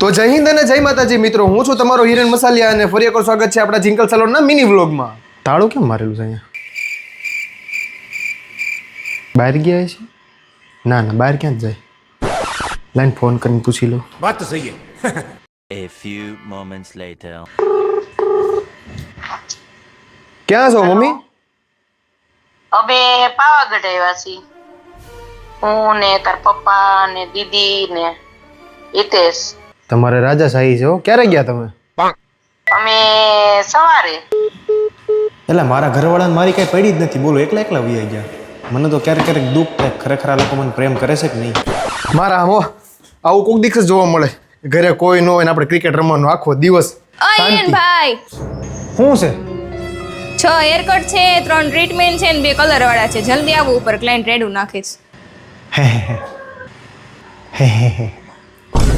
તો જય હિન્દ અને જય માતાજી મિત્રો, હું છું તમારો હિરેન મસાલિયા અને ફરી એકવાર સ્વાગત છે આપણા જિંકલ સલોનના મિની વ્લોગમાં. તાળું કેમ મારેલું છે અહીંયા? બહાર ગયા છે? ના ના, બહાર ક્યાં જાય? લાઈન ફોન કરીને પૂછી લો. વાત તો સહી છે. A few moments later. ક્યાં છો મમ્મી? હવે પાવાગઢ આવ્યા છીએ. હું ને તાર પપ્પા ને દીદી ને હિતેશ. તમારે રાજાશાહી છે હો. ક્યારે ગયા તમે? અમે સવારે. એટલે મારા ઘરવાળાને મારી કઈ પડી જ નથી, બોલો એકલા એકલા વહી ગયા. મને તો ક્યારેક ક્યારેક દુઃખ થાય, ખરેખર આ લોકો મને પ્રેમ કરે છે કે નહીં. મારા આવો આવું કોઈક દિવસ જોવા મળે, ઘરે કોઈ ન હોય ને આપણે ક્રિકેટ રમવાનો આખો દિવસ. અયન ભાઈ શું છે? 6 હેરકટ છે, 3 ટ્રીટમેન્ટ છે ને 2 કલર વાળા છે. જલ્દી આવો, ઉપર ક્લાયન્ટ રેડું નાખીશ.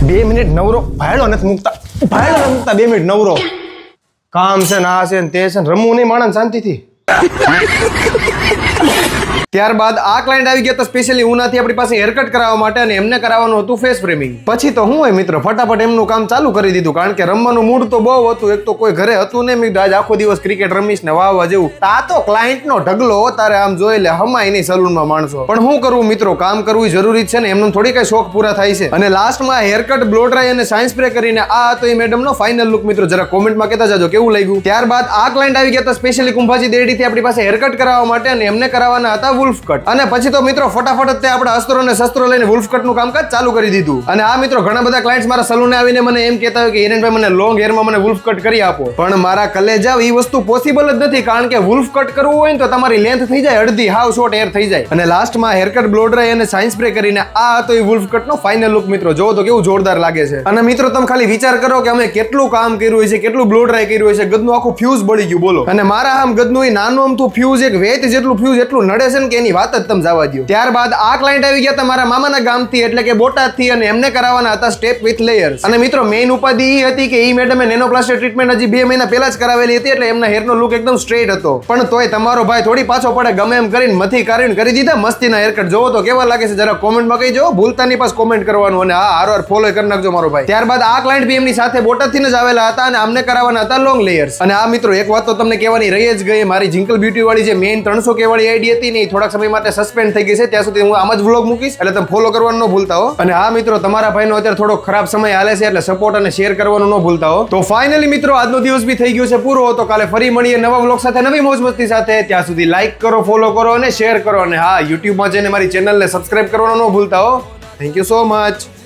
2 મિનિટ નવરો ભાયડો નથી મૂકતા, 2 મિનિટ નવરો. કામ છે ને આ છે ને તે છે ને, રમવું નહીં માણસ શાંતિથી. ત્યારબાદ આ ક્લાયન્ટ આવી ગયા હતા સ્પેશિયલી ઉનાથી આપણી પાસે હેરકટ કરાવવા માટે, અને એમને કરાવવાનું હતું ફેસ ફ્રેમિંગ. પછી તો હું હોય મિત્રો ફટાફટ એમનું કામ ચાલુ કરી દીધું, કારણ કે રમવાનું મૂડ તો બહુ હતું. એક તો કોઈ ઘરે હતું ને, મેં આજ આખો દિવસ ક્રિકેટ રમીશ ને વાવવા જેવું. આ તો ક્લાયન્ટનો ઢગલો, તારે આમ જોઈ લે, હમાય નહીં સલૂનમાં માણસો. પણ શું કરવું મિત્રો, કામ કરવું જરૂરી છે ને, એમનું થોડી કઈ શોખ પૂરા થાય છે. અને લાસ્ટમાં હેરકટ, બ્લો ડ્રાય અને સાઇન સ્પ્રે કરીને આ હતો એ મેડમનો ફાઇનલ લુક. મિત્રો જરા કોમેન્ટમાં કહેતા જાજો કેવું લાગ્યું. ત્યારબાદ આ ક્લાયન્ટ આવી ગયા હતા સ્પેશિયલી કુંભાજી દેરડીથી આપણી પાસે હેરકટ કરાવવા માટે, અને એમને કરાવવાના હતા વુલ્ફ કટ. અને પછી તો મિત્રો ફટાફટ જ તે આપણા અસ્ત્રો અને શસ્ત્રો લઈને વુલ્ફ કટનું કામકાજ ચાલુ કરી દીધું. અને આ મિત્રો ઘણા બધા ક્લાયન્ટ્સ મારા સલૂને આવીને મને એમ કહેતા હોય કે હિરેનભાઈ મને લોંગ હેરમાં મને વુલ્ફ કટ કરી આપો. પણ મારા કલેજા એ વસ્તુ પોસિબલ જ નથી, કારણ કે વુલ્ફ કટ કરવું હોય ને તો તમારી લેન્થ થઈ જાય અડધી, હાવ શોર્ટ હેર થઈ જાય. અને લાસ્ટમાં હેરકટ, બ્લો ડ્રાય અને સાઇન સ્પ્રે કરીને આ હતો એ વુલ્ફ કટનો ફાઇનલ લુક. મિત્રો જોવો તો કેવું જોરદાર લાગે છે. અને મિત્રો તમે ખાલી વિચાર કરો કે અમે કેટલું કામ કર્યું હોય છે, કેટલું બ્લો ડ્રાય કર્યું હોય છે. ગદનું આખું ફ્યુઝ બળી ગયું બોલો. અને મારા આમ ગદનું એ નાનું અમથું ફ્યુઝ, એક વેત જેટલું ફ્યુઝ એટલું નડે છે ને કે એની વાત જ તમે જવા દો. ત્યારબાદ આ ક્લાયન્ટ આવી ગયા હતા મારા મામાના ગામથી, એટલે કે બોટાદથી, અને એમને કરાવવાના હતા સ્ટેપ વિથ લેયર્સ. અને મિત્રો મેઇન ઉપાધિ એ હતી કે એ મેડમે નેનોપ્લાસ્ટિક ટ્રીટમેન્ટ હજી 2 મહિના પહેલા જ કરાવેલી હતી, એટલે એમના હેરનો લુક એકદમ સ્ટ્રેટ હતો. પણ તોય તમારો ભાઈ થોડી પાછો પડે, ગમે એમ કરીને મથી કાઢીને કરી દીધા મસ્તીના હેરકટ. જોવો તો કેવા લાગે છે જરા કોમેન્ટમાં કહીજો, ભૂલતા નહીં પાસ કોમેન્ટ કરવાનું, અને હા હારવાર ફોલો કરી નાખજો મારો ભાઈ. ત્યારબાદ આ ક્લાયન્ટ બી એમની સાથે બોટાદથી જ આવેલા હતા, અને આમને કરાવવાના હતા લોંગ લેયર્સ. અને આ મિત્રો એક વાત તો તમને કહેવાની રહી જ ગઈ, મારી જિંકલ બ્યુટી વાળી જે મેઇન 300K વાળી આઈડી હતી ને, થોડાક સમય માટે સસ્પેન્ડ થઈ ગઈ છે. ત્યાં સુધી હું આમ જ વ્લોગ મૂકીશ, એટલે તમે ફોલો કરવાનું ન ભૂલતા હો. અને હા મિત્રો તમારા ભાઈનો અત્યારે થોડો ખરાબ સમય હાલે છે, એટલે સપોર્ટ અને શેર કરવાનું ન ભૂલતા હો. તો ફાઇનલી મિત્રો આજનો દિવસ બી થઈ ગયો છે પૂરો. તો કાલે ફરી મળીએ નવા વ્લોગ સાથે, નવી મોજ મસ્તી સાથે. ત્યાં સુધી લાઈક કરો, ફોલો કરો અને શેર કરો. અને હા, યુટ્યુબમાં જઈને મારી ચેનલને સબસ્ક્રાઇબ કરવાનું ન ભૂલતા હો. Thank you so much.